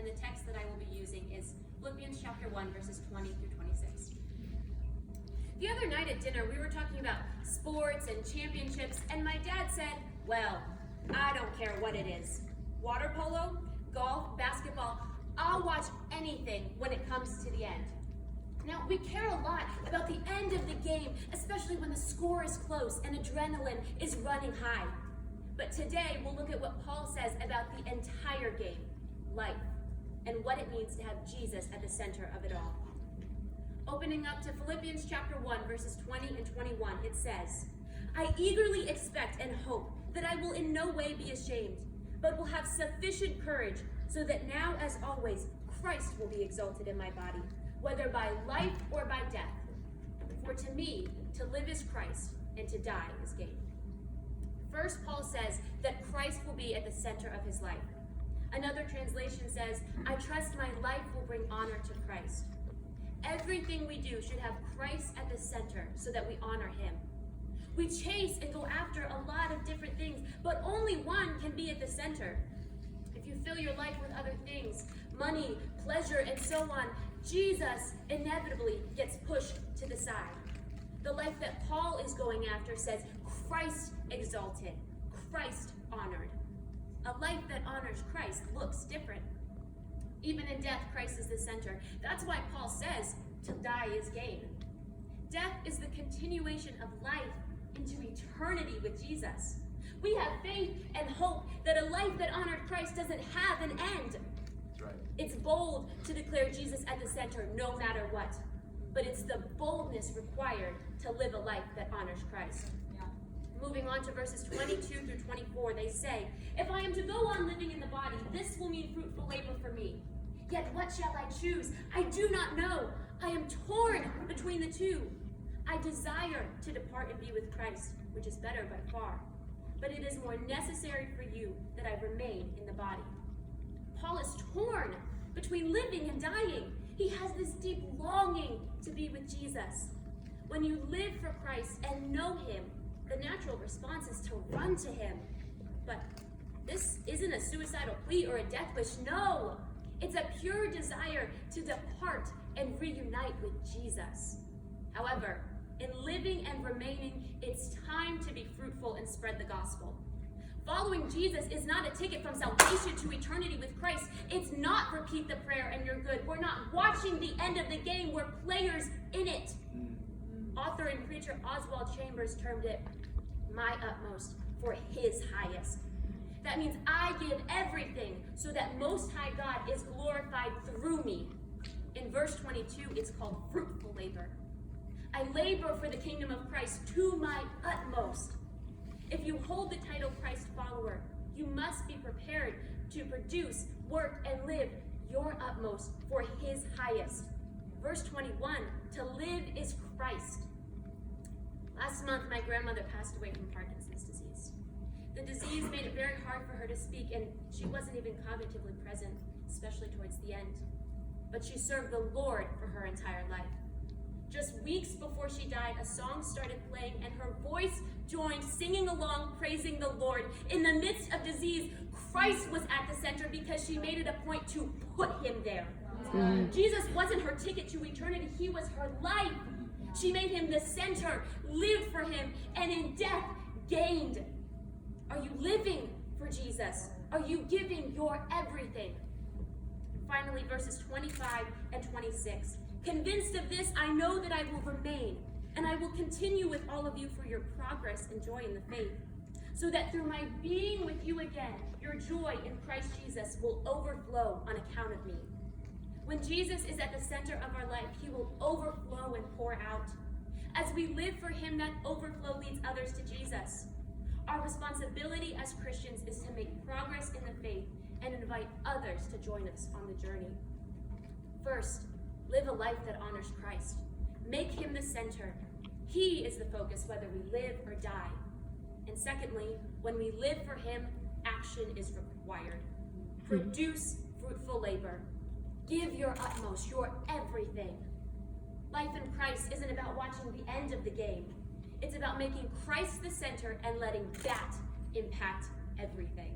and the text that I will be using is Philippians chapter 1, verses 20 through 26. The other night at dinner, we were talking about sports and championships, and my dad said, well, I don't care what it is. Water polo, golf, basketball, I'll watch anything when it comes to the end. Now, we care a lot about the end of the game, especially when the score is close and adrenaline is running high. But today, we'll look at what Paul says about the entire game, life, and what it means to have Jesus at the center of it all. Opening up to Philippians chapter 1, verses 20 and 21, it says, I eagerly expect and hope that I will in no way be ashamed, but will have sufficient courage so that now, as always, Christ will be exalted in my body, whether by life or by death. For to me, to live is Christ, and to die is gain. First, Paul says that Christ will be at the center of his life. Another translation says, I trust my life will bring honor to Christ. Everything we do should have Christ at the center so that we honor him. We chase and go after a lot of different things, but only one can be at the center. If you fill your life with other things, money, pleasure, and so on, Jesus inevitably gets pushed to the side. The life that Paul is going after says Christ exalted, Christ honored. A life that honors Christ looks different. Even in death, Christ is the center. That's why Paul says to die is gain. Death is the continuation of life into eternity with Jesus. We have faith and hope that a life that honored Christ doesn't have an end. That's right. It's bold to declare Jesus at the center no matter what. But it's the boldness required to live a life that honors Christ. Yeah. Moving on to verses 22 through 24, they say, if I am to go on living in the body, this will mean fruitful labor for me. Yet what shall I choose? I do not know. I am torn between the two. I desire to depart and be with Christ, which is better by far. But it is more necessary for you that I remain in the body. Paul is torn between living and dying. He has this deep longing to be with Jesus. When you live for Christ and know him, the natural response is to run to him. But this isn't a suicidal plea or a death wish. No, it's a pure desire to depart and reunite with Jesus. However, in living and remaining, it's time to be fruitful and spread the gospel. Following Jesus is not a ticket from salvation to eternity with Christ. It's not repeat the prayer and you're good. We're not watching the end of the game. We're players in it. Author and preacher Oswald Chambers termed it my utmost for his highest. That means I give everything so that Most High God is glorified through me. In verse 22, it's called fruitful labor. I labor for the kingdom of Christ to my utmost. If you hold the title Christ follower, you must be prepared to produce, work, and live your utmost for his highest. Verse 21, to live is Christ. Last month, my grandmother passed away from Parkinson's disease. The disease made it very hard for her to speak, and she wasn't even cognitively present, especially towards the end. But she served the Lord for her entire life. Just weeks before she died, a song started playing, and her voice joined, singing along, praising the Lord. In the midst of disease, Christ was at the center because she made it a point to put him there. Jesus wasn't her ticket to eternity. He was her life. She made him the center, lived for him, and in death, gained. Are you living for Jesus? Are you giving your everything? Finally, verses 25 and 26. Convinced of this, I know that I will remain, and I will continue with all of you for your progress and joy in the faith, so that through my being with you again, your joy in Christ Jesus will overflow on account of me. When Jesus is at the center of our life, he will overflow and pour out. As we live for him, that overflow leads others to Jesus. Our responsibility as Christians is to make progress in the faith and invite others to join us on the journey. First, live a life that honors Christ. Make him the center. He is the focus whether we live or die. And secondly, when we live for him, action is required. Produce fruitful labor. Give your utmost, your everything. Life in Christ isn't about watching the end of the game. It's about making Christ the center and letting that impact everything.